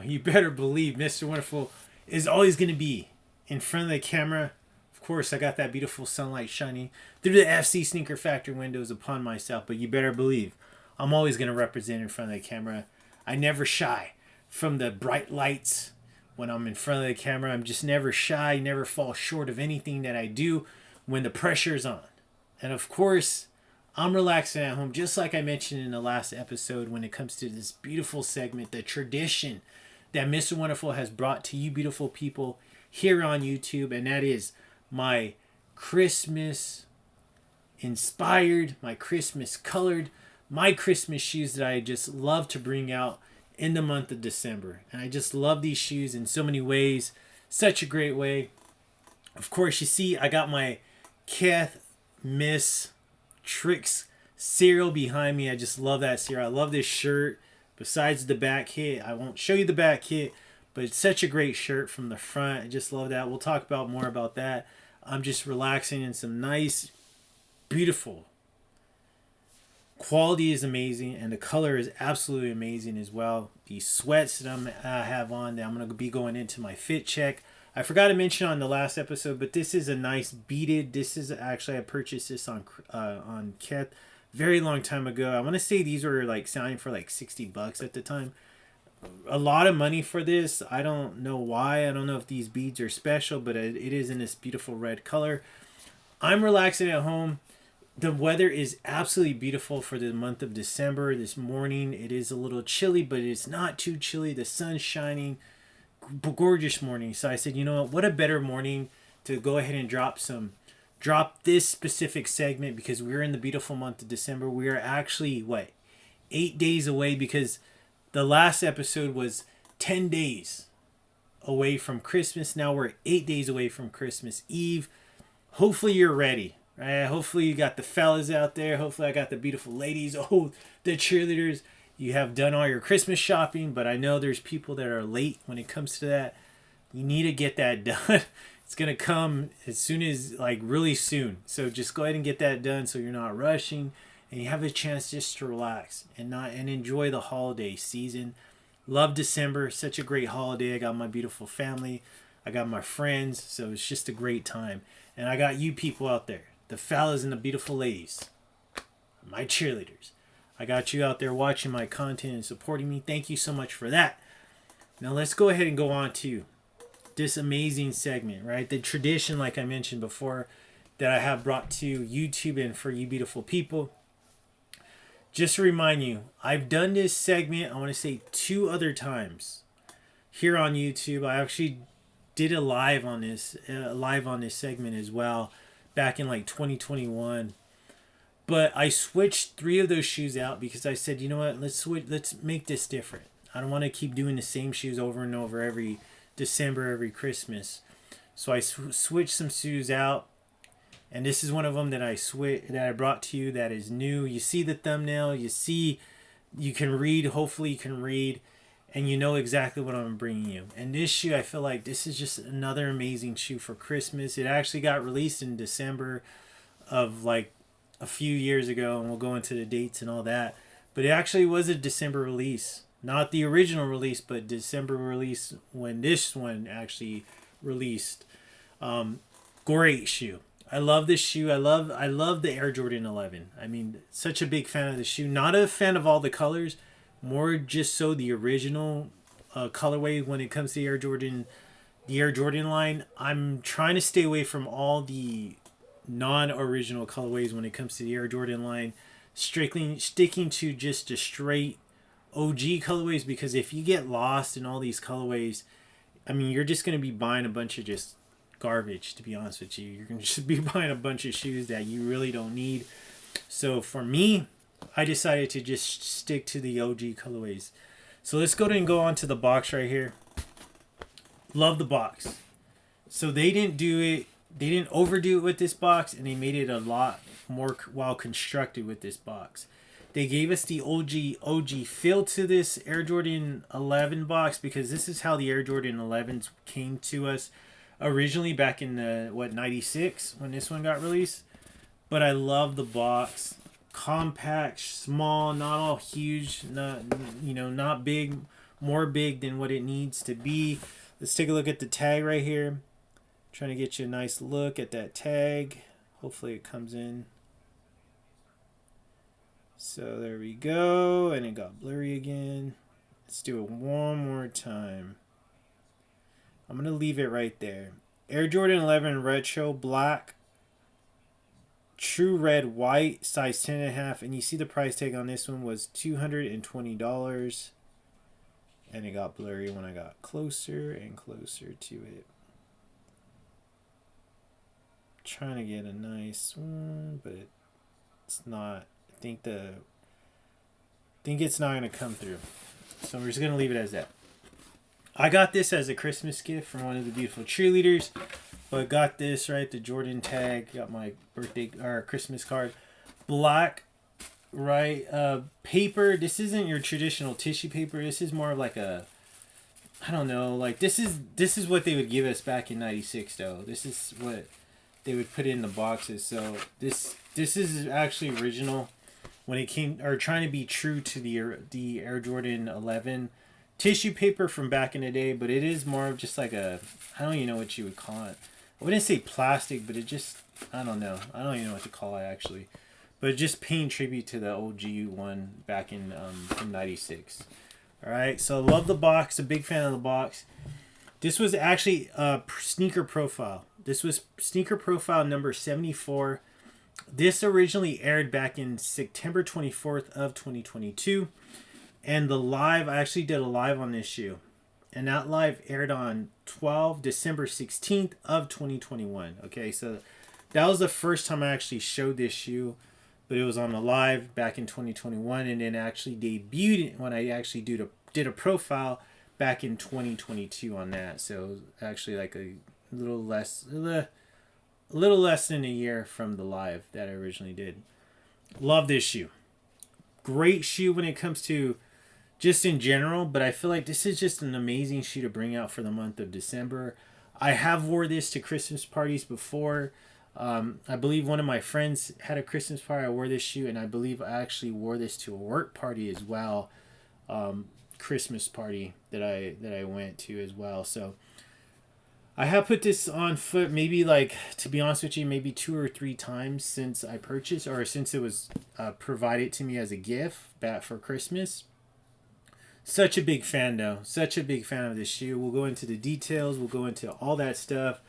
you better believe Mr. Wonderful is always going to be in front of the camera. Of course, I got that beautiful sunlight shining through the FC Sneaker Factory windows upon myself, but you better believe I'm always going to represent in front of the camera. I never shy from the bright lights when I'm in front of the camera. I'm just never shy, never fall short of anything that I do when the pressure's on. And of course, I'm relaxing at home, just like I mentioned in the last episode when it comes to this beautiful segment, the tradition that Mr. Wonderful has brought to you beautiful people here on YouTube, and that is my Christmas inspired, my Christmas colored, my Christmas shoes that I just love to bring out in the month of December. And I just love these shoes in so many ways. Such a great way. Of course, you see, I got my Keth Miss Tricks cereal behind me. I just love that cereal. I love this shirt. Besides the back hit, I won't show you the back hit, but it's such a great shirt from the front. I just love that. We'll talk about more about that. I'm just relaxing in some nice, beautiful. Quality is amazing, and the color is absolutely amazing as well. These sweats that I have on, that I'm going to be going into my fit check. I forgot to mention on the last episode, but this is a nice beaded. This is actually, I purchased this on Keth very long time ago. I want to say these were like selling for like $60 at the time. A lot of money for this. I don't know why. I don't know if these beads are special, but it is in this beautiful red color. I'm relaxing at home. The weather is absolutely beautiful for the month of December. This morning, it is a little chilly, but it's not too chilly. The sun's shining. Gorgeous morning. So I said, you know what a better morning to go ahead and drop this specific segment, because we're in the beautiful month of December. We are actually, 8 days away, because the last episode was 10 days away from Christmas. Now we're 8 days away from Christmas Eve. Hopefully you're ready. Right? Hopefully you got the fellas out there. Hopefully I got the beautiful ladies. Oh, the cheerleaders. You have done all your Christmas shopping, but I know there's people that are late when it comes to that. You need to get that done. It's going to come as soon as, really soon. So just go ahead and get that done so you're not rushing and you have a chance just to relax and enjoy the holiday season. Love December. Such a great holiday. I got my beautiful family. I got my friends. So it's just a great time. And I got you people out there. The fellas and the beautiful ladies, my cheerleaders. I got you out there watching my content and supporting me. Thank you so much for that. Now let's go ahead and go on to this amazing segment, right? The tradition, like I mentioned before, that I have brought to YouTube and for you beautiful people. Just to remind you, I've done this segment, I want to say 2 other times here on YouTube. I actually did a live on this segment as well, back in 2021, but I switched 3 of those shoes out because I said, you know what, let's make this different. I don't want to keep doing the same shoes over and over every December, every Christmas. So I switched some shoes out, and this is one of them that I brought to you that is new. You see the thumbnail, you can read, hopefully you can read, and you know exactly what I'm bringing you. And this shoe, I feel like this is just another amazing shoe for Christmas. It actually got released in December of a few years ago, and we'll go into the dates and all that. But it actually was a December release. Not the original release, but December release when this one actually released. Great shoe. I love this shoe. I love the Air Jordan 11. I mean, such a big fan of the shoe. Not a fan of all the colors. More just so the original colorway when it comes to the Air Jordan line. I'm trying to stay away from all the non-original colorways when it comes to the Air Jordan line. Strictly sticking to just the straight OG colorways, because if you get lost in all these colorways, I mean, you're just going to be buying a bunch of just garbage, to be honest with you. You're going to just be buying a bunch of shoes that you really don't need. So for me, I decided to just stick to the OG colorways. So let's go ahead and go on to the box right here. Love the box. So they didn't overdo it with this box, and they made it a lot more well constructed with this box. They gave us the OG feel to this Air Jordan 11 box, because this is how the Air Jordan 11s came to us originally back in the 96 when this one got released. But I love the box. Compact, small, not all huge, not big, more big than what it needs to be. Let's take a look at the tag right here. Trying to get you a nice look at that tag. Hopefully it comes in. So there we go. And it got blurry again. Let's do it one more time. I'm going to leave it right there. Air Jordan 11 Retro Black. True Red White. Size 10.5. And you see the price tag on this one was $220. And it got blurry when I got closer and closer to it. Trying to get a nice one, but it's not. I think it's not gonna come through. So we're just gonna leave it as that. I got this as a Christmas gift from one of the beautiful cheerleaders. But got this right, the Jordan tag. Got my birthday or Christmas card. Black, right? Paper. This isn't your traditional tissue paper. This is more of like a, I don't know. Like this is what they would give us back in '96 though. This is what they would put in the boxes. So this is actually original when it came, or trying to be true to the Air Jordan 11 tissue paper from back in the day, but it is more of just like a, I don't even know what you would call it. I wouldn't say plastic, but it just, I don't know. I don't even know what to call it actually. But just paying tribute to the OG one back in from '96. All right, so I love the box. A big fan of the box. This was actually a sneaker profile. This was sneaker profile number 74. This originally aired back in September 24th of 2022. And the live, I actually did a live on this shoe. And that live aired on December 16th of 2021. Okay, so that was the first time I actually showed this shoe. But it was on the live back in 2021. And then actually debuted when I actually did a profile back in 2022 on that. So it was actually like a little less than a year from the live that I originally did. Love this shoe. Great shoe when it comes to just in general, but I feel like this is just an amazing shoe to bring out for the month of December. I have wore this to Christmas parties before. I believe one of my friends had a Christmas party. I wore this shoe, and I believe I actually wore this to a work party as well. Christmas party that I went to as well. So I have put this on foot maybe, like, to be honest with you, maybe 2 or 3 times since I purchased, or since it was provided to me as a gift back for Christmas. Such a big fan though. Such a big fan of this shoe. We'll go into the details. We'll go into all that stuff.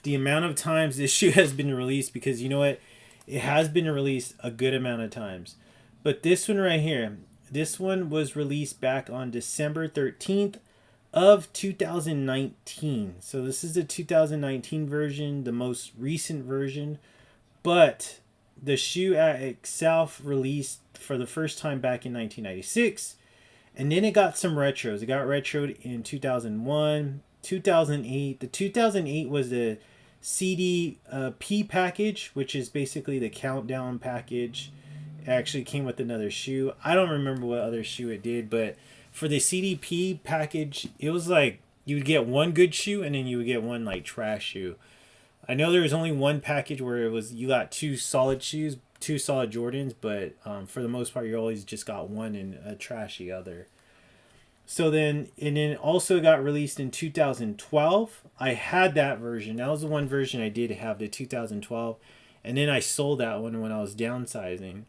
The amount of times this shoe has been released, because you know what? It has been released a good amount of times. But this one right here, this one was released back on December 13th of 2019. So this is the 2019 version, the most recent version. But the shoe itself released for the first time back in 1996. And then it got some retros. It got retroed in 2001, 2008. The 2008 was the CDP package, which is basically the countdown package. It actually came with another shoe. I don't remember what other shoe it did, but for the CDP package, it was like you would get one good shoe and then you would get one like trash shoe. I know there was only one package where it was you got 2 solid shoes, 2 solid Jordans, but for the most part, you always just got one and a trashy other. So then, and then also got released in 2012. I had that version. That was the one version I did have, the 2012. And then I sold that one when I was downsizing.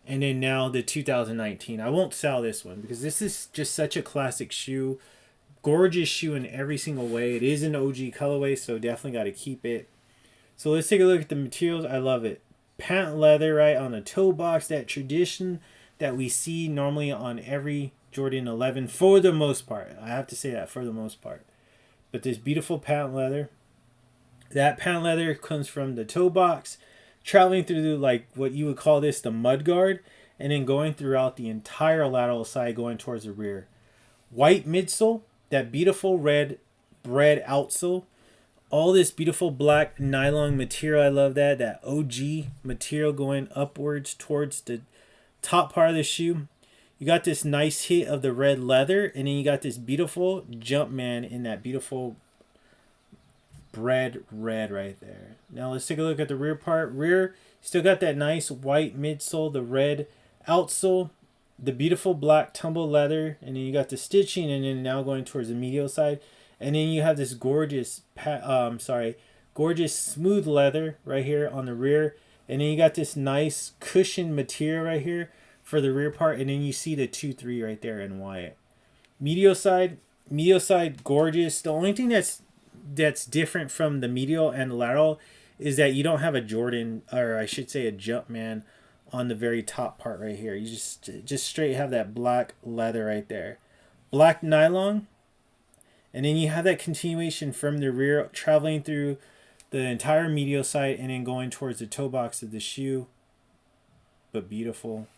And then now the 2019. I won't sell this one because this is just such a classic shoe. Gorgeous shoe in every single way. It is an OG colorway, so definitely got to keep it. So let's take a look at the materials. I love it. Patent leather, right, on the toe box. That tradition that we see normally on every Jordan 11 for the most part. I have to say that for the most part. But this beautiful patent leather. That patent leather comes from the toe box, traveling through like what you would call this the mud guard, and then going throughout the entire lateral side going towards the rear. White midsole, that beautiful red Bred outsole. All this beautiful black nylon material. I love that. That OG material going upwards towards the top part of the shoe. You got this nice hit of the red leather. And then you got this beautiful Jumpman in that beautiful Bred red right there. Now let's take a look at the rear part. Rear, still got that nice white midsole, the red outsole. the beautiful black tumble leather, and then you got the stitching, and then now going towards the medial side, and then you have this gorgeous gorgeous smooth leather right here on the rear, and then you got this nice cushion material right here for the rear part, and then you see the 2-3 right there in white. Medial side gorgeous. The only thing that's different from the medial and the lateral is that you don't have a Jordan, or I should say a Jumpman, on the very top part right here. You just straight have that black leather right there. Black nylon, and then you have that continuation from the rear traveling through the entire medial side and then going towards the toe box of the shoe. But beautiful.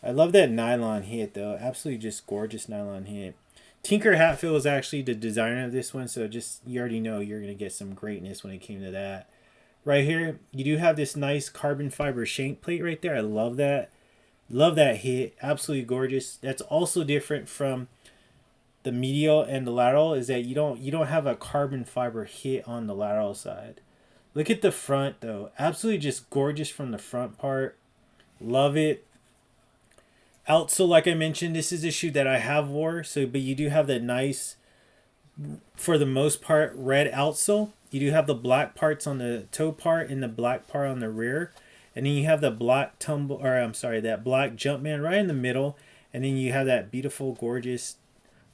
I love that nylon hit though. Absolutely just gorgeous nylon hit. Tinker Hatfield is actually the designer of this one, so just you already know you're going to get some greatness when it came to that. Right here, you do have this nice carbon fiber shank plate right there. I love that. Love that hit. Absolutely gorgeous. That's also different from the medial and the lateral, is that you don't have a carbon fiber hit on the lateral side. Look at the front though. Absolutely just gorgeous from the front part. Love it. Outsole, like I mentioned, this is a shoe that I have wore. So, but you do have that nice, for the most part, red outsole. You do have the black parts on the toe part and the black part on the rear. And then you have the black that black Jumpman right in the middle. And then you have that beautiful, gorgeous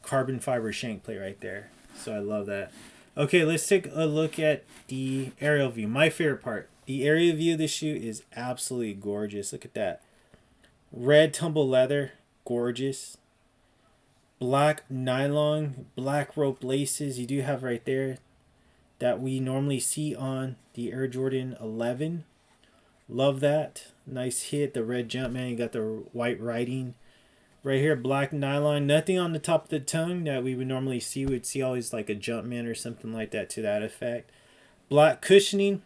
carbon fiber shank plate right there. So I love that. Okay, let's take a look at the aerial view. My favorite part. The aerial view of this shoe is absolutely gorgeous. Look at that. Red tumble leather, gorgeous. Black nylon, black rope laces. You do have right there that we normally see on the Air Jordan 11. Love that. Nice hit. The red Jumpman. You got the white writing. Right here, black nylon. Nothing on the top of the tongue that we would normally see. We'd see always like a Jumpman or something like that to that effect. Black cushioning.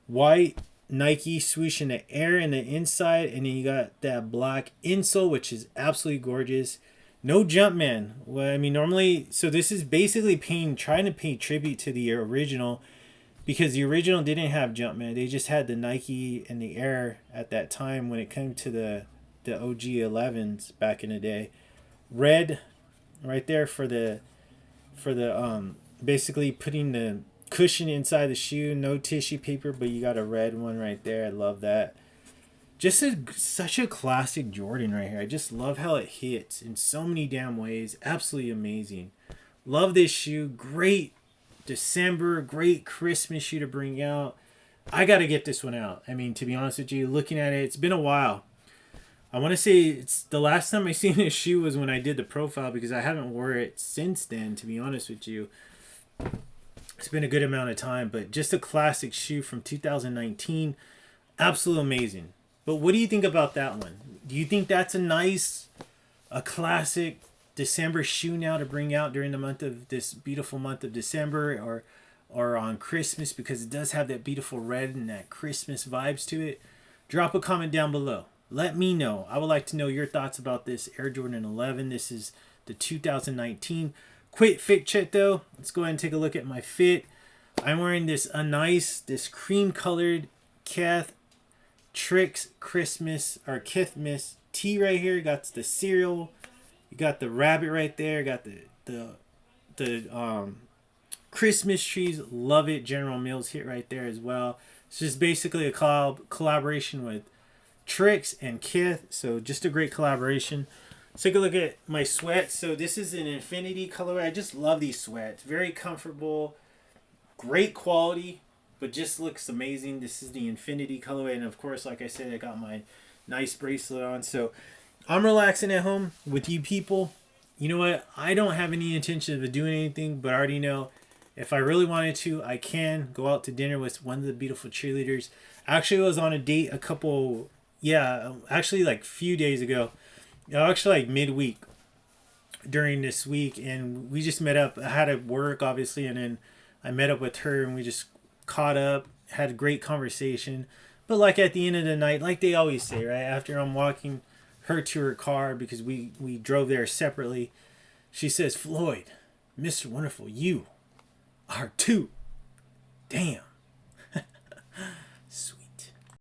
White Nike swoosh in the air in the inside. And then you got that black insole, which is absolutely gorgeous. No Jumpman. Well, I mean, normally, so this is basically trying to pay tribute to the original, because the original didn't have Jumpman. They just had the Nike and the Air at that time when it came to the OG 11s back in the day. Red right there for the basically putting the cushion inside the shoe. No tissue paper, but you got a red one right there. I love that. Just such a classic Jordan right here. I just love how it hits in so many damn ways. Absolutely amazing. Love this shoe. Great December, great Christmas shoe to bring out. I got to get this one out. I mean, to be honest with you, looking at it, it's been a while. I want to say it's the last time I seen this shoe was when I did the profile, because I haven't wore it since then, to be honest with you. It's been a good amount of time, but just a classic shoe from 2019. Absolutely amazing. But what do you think about that one? Do you think that's a classic December shoe now to bring out during this beautiful month of December, or on Christmas, because it does have that beautiful red and that Christmas vibes to it? Drop a comment down below. Let me know. I would like to know your thoughts about this Air Jordan 11. This is the 2019. Quick fit check though. Let's go ahead and take a look at my fit. I'm wearing this cream colored Kith Tricks Christmas or Kithmas tee right here. Got the cereal. You got the rabbit right there. Got the Christmas trees. Love it. General Mills hit right there as well. It's just basically a collaboration with Tricks and Kith. So just a great collaboration. Let's take a look at my sweats. So this is an Infinity colorway. I just love these sweats. Very comfortable. Great quality, but just looks amazing. This is the Infinity colorway, and of course, like I said, I got my nice bracelet on. So I'm relaxing at home with you people. You know what? I don't have any intention of doing anything, but I already know if I really wanted to, I can go out to dinner with one of the beautiful cheerleaders. Actually, I was on a date actually like a few days ago. Actually like midweek during this week, and we just met up. I had to work, obviously, and then I met up with her, and we just caught up, had a great conversation. But like at the end of the night, like they always say, right, after I'm walking her to her car, because we drove there separately, she says, "Floyd, Mr. Wonderful, you are too damn